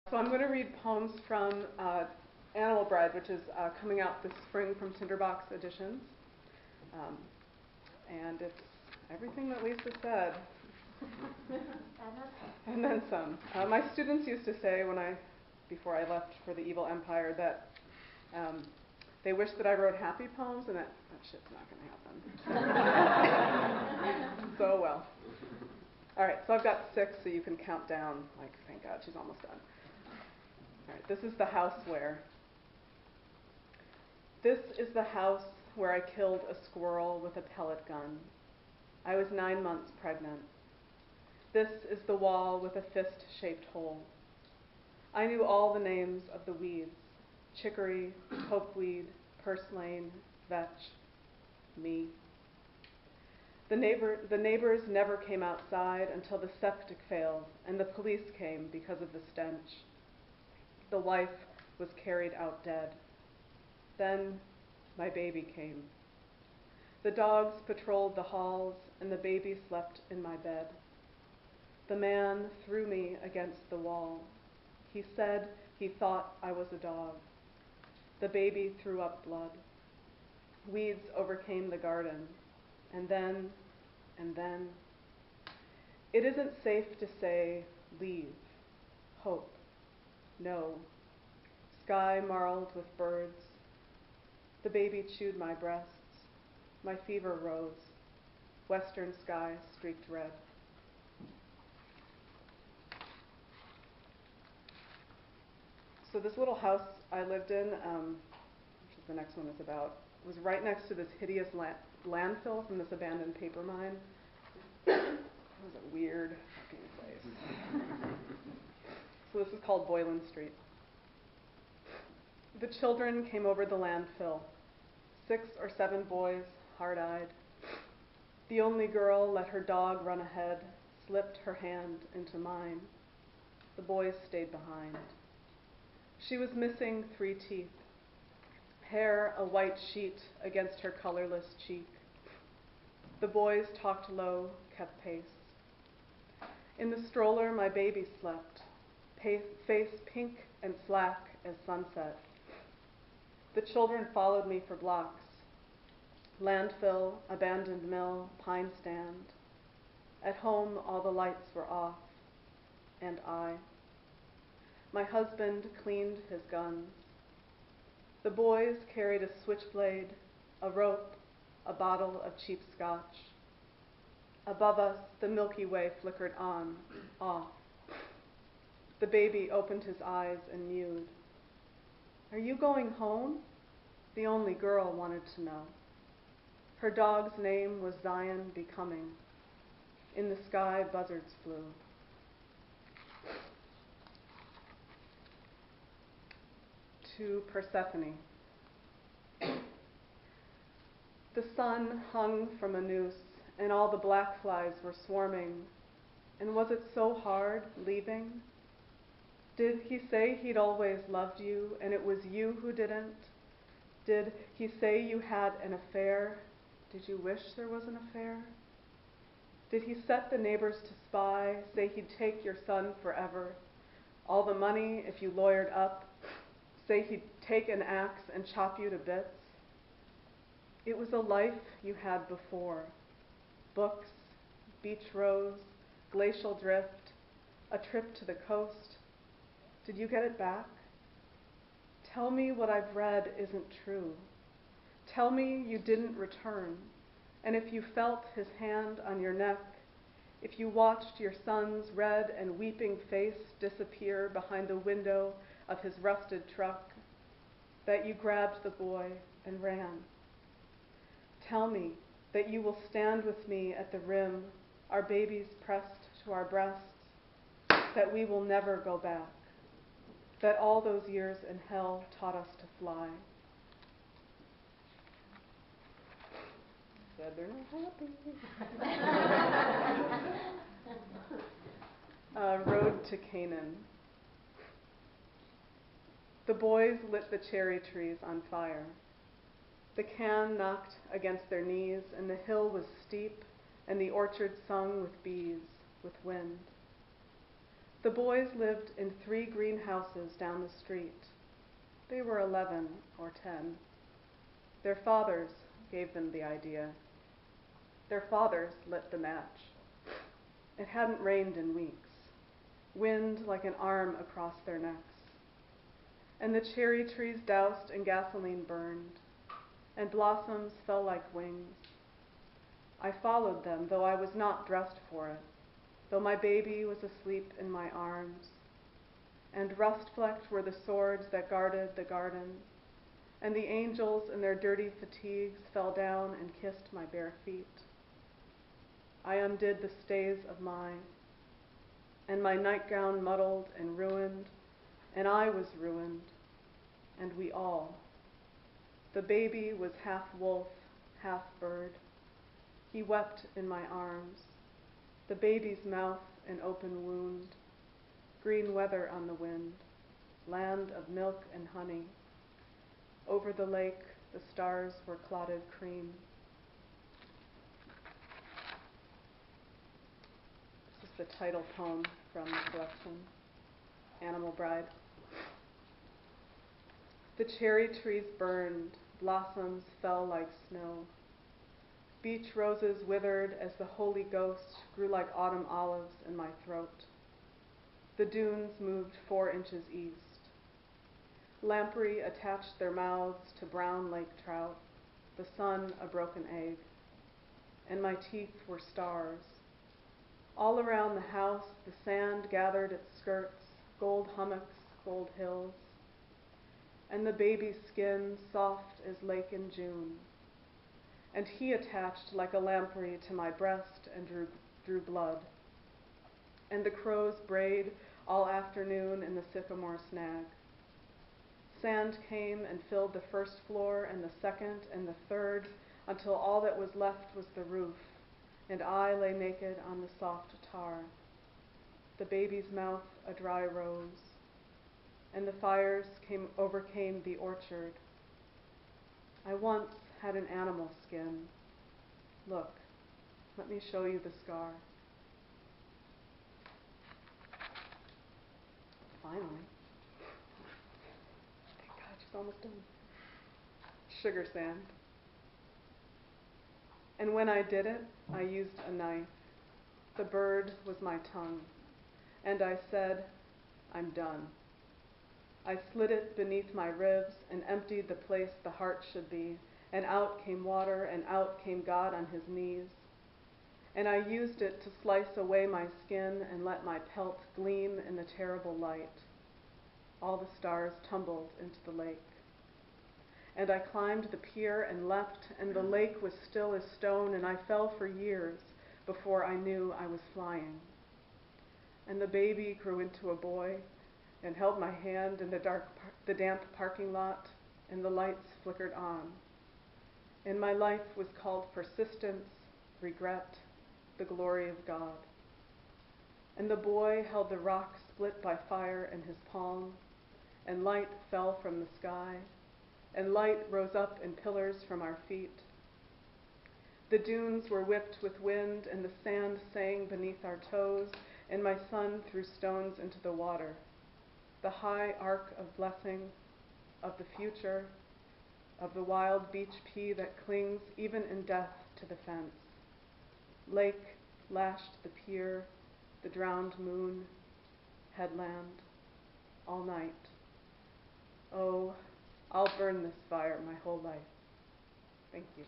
So I'm going to read poems from Animal Bread, which is coming out this spring from Tinderbox Editions. And it's everything that Lisa said. And then some. My students used to say before I left for the Evil Empire, that they wish that I wrote happy poems, and that shit's not going to happen. So well. All right, so I've got 6, so you can count down, like, thank God, she's almost done. All right, this is the house where. This is the house where I killed a squirrel with a pellet gun. I was 9 months pregnant. This is the wall with a fist-shaped hole. I knew all the names of the weeds: chicory, pokeweed, purslane, vetch, me. The neighbors never came outside until the septic failed and the police came because of the stench. The wife was carried out dead. Then my baby came. The dogs patrolled the halls and the baby slept in my bed. The man threw me against the wall. He said he thought I was a dog. The baby threw up blood. Weeds overcame the garden. And then, it isn't safe to say, leave, hope, no. Sky marled with birds. The baby chewed my breasts. My fever rose. Western sky streaked red. So this little house I lived in, which is the next one is about, was right next to this hideous landfill from this abandoned paper mine. It was a weird fucking place. So this is called Boylan Street. The children came over the landfill, 6 or 7 boys, hard-eyed. The only girl let her dog run ahead, slipped her hand into mine. The boys stayed behind. She was missing 3 teeth, hair a white sheet against her colorless cheek. The boys talked low, kept pace. In the stroller, my baby slept, face pink and slack as sunset. The children followed me for blocks. Landfill, abandoned mill, pine stand. At home, all the lights were off, and I. My husband cleaned his guns. The boys carried a switchblade, a rope, a bottle of cheap scotch. Above us, the Milky Way flickered on, off. The baby opened his eyes and mewed. Are you going home? The only girl wanted to know. Her dog's name was Zion Becoming. In the sky, buzzards flew. To Persephone. The sun hung from a noose, and all the black flies were swarming. And was it so hard, leaving? Did he say he'd always loved you, and it was you who didn't? Did he say you had an affair? Did you wish there was an affair? Did he set the neighbors to spy, say he'd take your son forever? All the money if you lawyered up, say he'd take an axe and chop you to bits? It was a life you had before. Books, beach rows, glacial drift, a trip to the coast. Did you get it back? Tell me what I've read isn't true. Tell me you didn't return. And if you felt his hand on your neck, if you watched your son's red and weeping face disappear behind the window of his rusted truck, that you grabbed the boy and ran. Tell me that you will stand with me at the rim, our babies pressed to our breasts, that we will never go back, that all those years in hell taught us to fly. Said they're not happy. Road to Canaan. The boys lit the cherry trees on fire. The can knocked against their knees, and the hill was steep, and the orchard sung with bees, with wind. The boys lived in 3 greenhouses down the street. They were 11 or 10. Their fathers gave them the idea. Their fathers lit the match. It hadn't rained in weeks. Wind like an arm across their necks. And the cherry trees doused and gasoline burned, and blossoms fell like wings. I followed them, though I was not dressed for it, though my baby was asleep in my arms. And rust-flecked were the swords that guarded the garden, and the angels in their dirty fatigues fell down and kissed my bare feet. I undid the stays of mine, and my nightgown muddled and ruined, and I was ruined, and we all. The baby was half wolf, half bird. He wept in my arms, the baby's mouth an open wound, green weather on the wind, land of milk and honey. Over the lake, the stars were clotted cream. This is the title poem from the collection, Animal Bride. The cherry trees burned, blossoms fell like snow. Beech roses withered as the Holy Ghost grew like autumn olives in my throat. The dunes moved 4 inches east. Lamprey attached their mouths to brown lake trout, the sun a broken egg, and my teeth were stars. All around the house, the sand gathered its skirts, gold hummocks, gold hills, and the baby's skin soft as lake in June. And he attached like a lamprey to my breast and drew blood. And the crows brayed all afternoon in the sycamore snag. Sand came and filled the first floor and the second and the third until all that was left was the roof, and I lay naked on the soft tar. The baby's mouth a dry rose, and the fires overcame the orchard. I once had an animal skin. Look, let me show you the scar. Finally. Thank God, she's almost done. Sugar sand. And when I did it, I used a knife. The bird was my tongue. And I said, I'm done. I slit it beneath my ribs and emptied the place the heart should be, and out came water, and out came God on his knees. And I used it to slice away my skin and let my pelt gleam in the terrible light. All the stars tumbled into the lake. And I climbed the pier and leapt, and the lake was still as stone, and I fell for years before I knew I was flying. And the baby grew into a boy and held my hand in the damp parking lot, and the lights flickered on. And my life was called persistence, regret, the glory of God. And the boy held the rock split by fire in his palm, and light fell from the sky, and light rose up in pillars from our feet. The dunes were whipped with wind, and the sand sang beneath our toes, and my son threw stones into the water. The high arc of blessing, of the future, of the wild beach pea that clings even in death to the fence. Lake lashed the pier, the drowned moon, headland, all night. Oh, I'll burn this fire my whole life. Thank you.